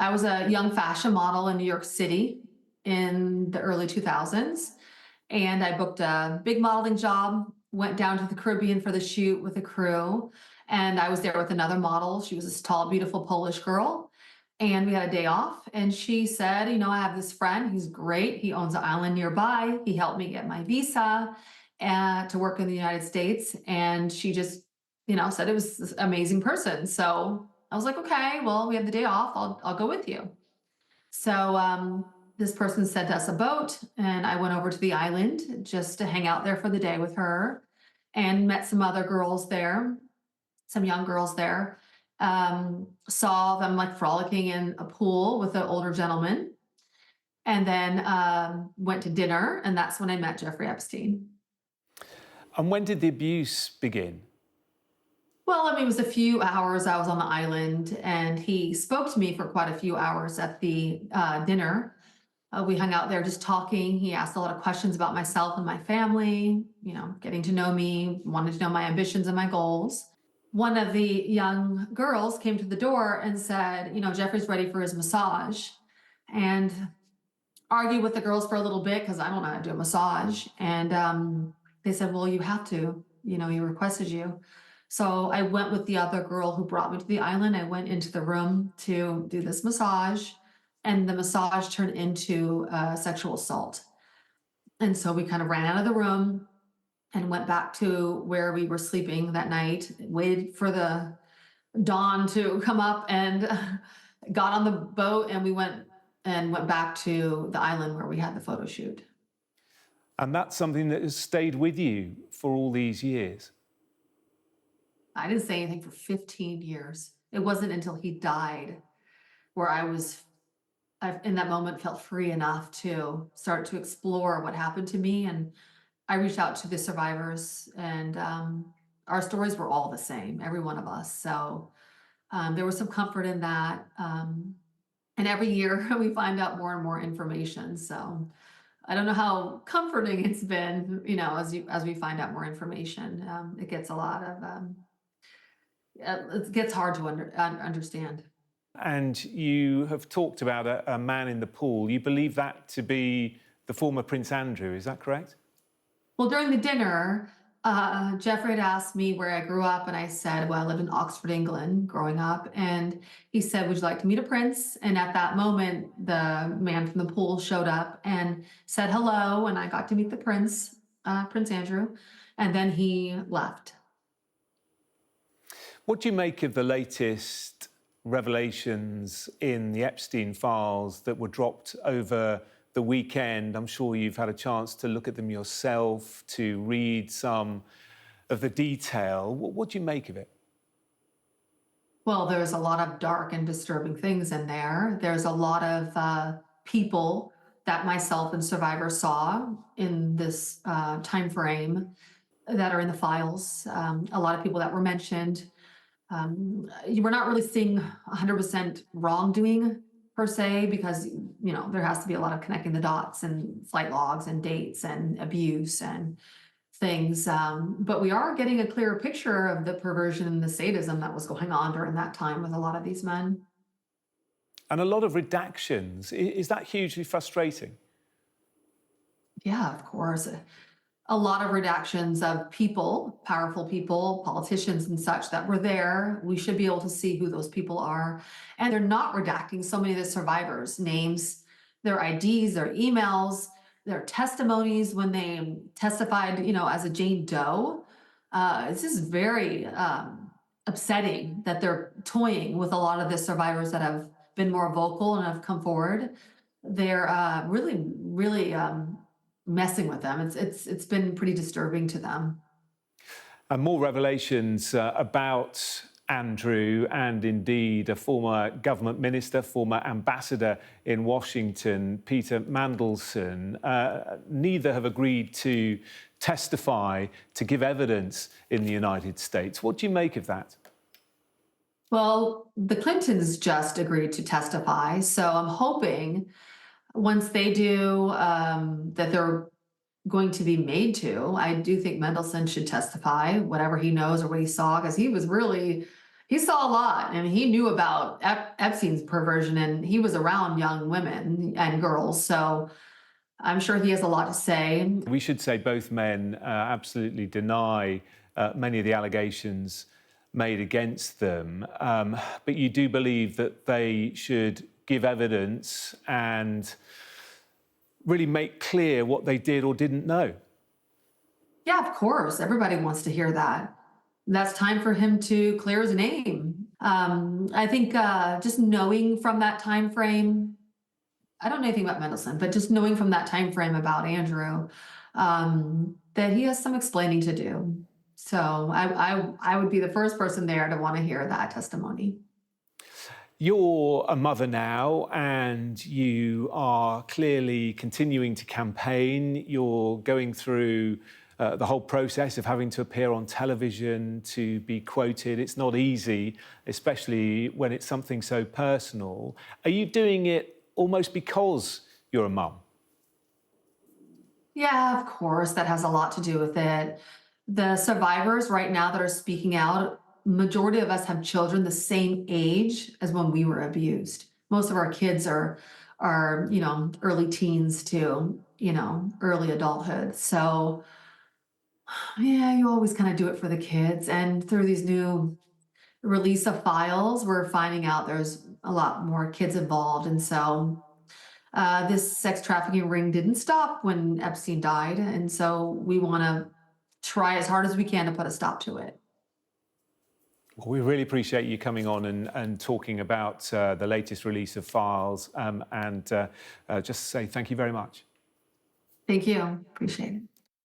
I was a young fashion model in New York City in the early 2000s, and I booked a big modeling job, went down to the Caribbean for the shoot with a crew, and I was there with another model. She was this tall, beautiful Polish girl, and we had a day off, and she said, I have this friend, he's great. He owns an island nearby. He helped me get my visa to work in the United States, and she just, said it was this amazing person. So I was like, okay, well, we have the day off. I'll go with you. So this person sent us a boat, and I went over to the island just to hang out there for the day with her, and met some other girls there, some young girls there. Saw them like frolicking in a pool with an older gentleman, and then went to dinner, and that's when I met Jeffrey Epstein. And when did the abuse begin? Well, I mean, it was a few hours I was on the island, and he spoke to me for quite a few hours at the dinner. We hung out there just talking. He asked a lot of questions about myself and my family, getting to know me, wanted to know my ambitions and my goals. One of the young girls came to the door and said, Jeffrey's ready for his massage, and argued with the girls for a little bit because I don't know how to do a massage. And they said, well, you have to, he requested you. So I went with the other girl who brought me to the island. I went into the room to do this massage, and the massage turned into sexual assault. And so we kind of ran out of the room and went back to where we were sleeping that night, waited for the dawn to come up, and got on the boat, and we went back to the island where we had the photo shoot. And that's something that has stayed with you for all these years. I didn't say anything for 15 years. It wasn't until he died where in that moment, felt free enough to start to explore what happened to me. And I reached out to the survivors, and our stories were all the same, every one of us. So there was some comfort in that. And every year we find out more and more information. So I don't know how comforting it's been, as we find out more information. It gets a lot of it gets hard to understand. And you have talked about a man in the pool. You believe that to be the former Prince Andrew, is that correct? Well, during the dinner, Jeffrey had asked me where I grew up, and I said, well, I lived in Oxford, England, growing up. And he said, would you like to meet a prince? And at that moment, the man from the pool showed up and said hello, and I got to meet the prince, Prince Andrew, and then he left. What do you make of the latest revelations in the Epstein files that were dropped over the weekend? I'm sure you've had a chance to look at them yourself, to read some of the detail. What do you make of it? Well, there's a lot of dark and disturbing things in there. There's a lot of people that myself and survivors saw in this time frame that are in the files. A lot of people that were mentioned. We're not really seeing 100% wrongdoing per se, because there has to be a lot of connecting the dots and flight logs and dates and abuse and things. But we are getting a clearer picture of the perversion and the sadism that was going on during that time with a lot of these men. And a lot of redactions. Is that hugely frustrating? Yeah, of course. A lot of redactions of people, powerful people, politicians and such that were there. We should be able to see who those people are. And they're not redacting so many of the survivors' names, their IDs, their emails, their testimonies when they testified, as a Jane Doe. It's just very upsetting that they're toying with a lot of the survivors that have been more vocal and have come forward. They're really, really messing with them. It's been pretty disturbing to them. And more revelations about Andrew, and indeed a former government minister, former ambassador in Washington, Peter Mandelson. Neither have agreed to testify, to give evidence in the United States. What do you make of that? Well, the Clintons just agreed to testify, so I'm hoping once they do, that they're going to be made to. I do think Mendelson should testify, whatever he knows or what he saw, because he was really He saw a lot. I mean, he knew about Epstein's perversion, and he was around young women and girls. So I'm sure he has a lot to say. We should say both men absolutely deny many of the allegations made against them, but you do believe that they should give evidence and really make clear what they did or didn't know. Yeah, of course. Everybody wants to hear that. That's time for him to clear his name. I think just knowing from that time frame, I don't know anything about Mendelsohn, but just knowing from that time frame about Andrew, that he has some explaining to do. So I would be the first person there to want to hear that testimony. You're a mother now, and you are clearly continuing to campaign. You're going through the whole process of having to appear on television, to be quoted. It's not easy, especially when it's something so personal. Are you doing it almost because you're a mum? Yeah, of course, that has a lot to do with it. The survivors right now that are speaking out, majority of us have children the same age as when we were abused. Most of our kids are, early teens to, early adulthood. So yeah, you always kind of do it for the kids. And through these new release of files, we're finding out there's a lot more kids involved. And so this sex trafficking ring didn't stop when Epstein died. And so we want to try as hard as we can to put a stop to it. Well, we really appreciate you coming on and talking about the latest release of files, and just say thank you very much. Thank you. Appreciate it.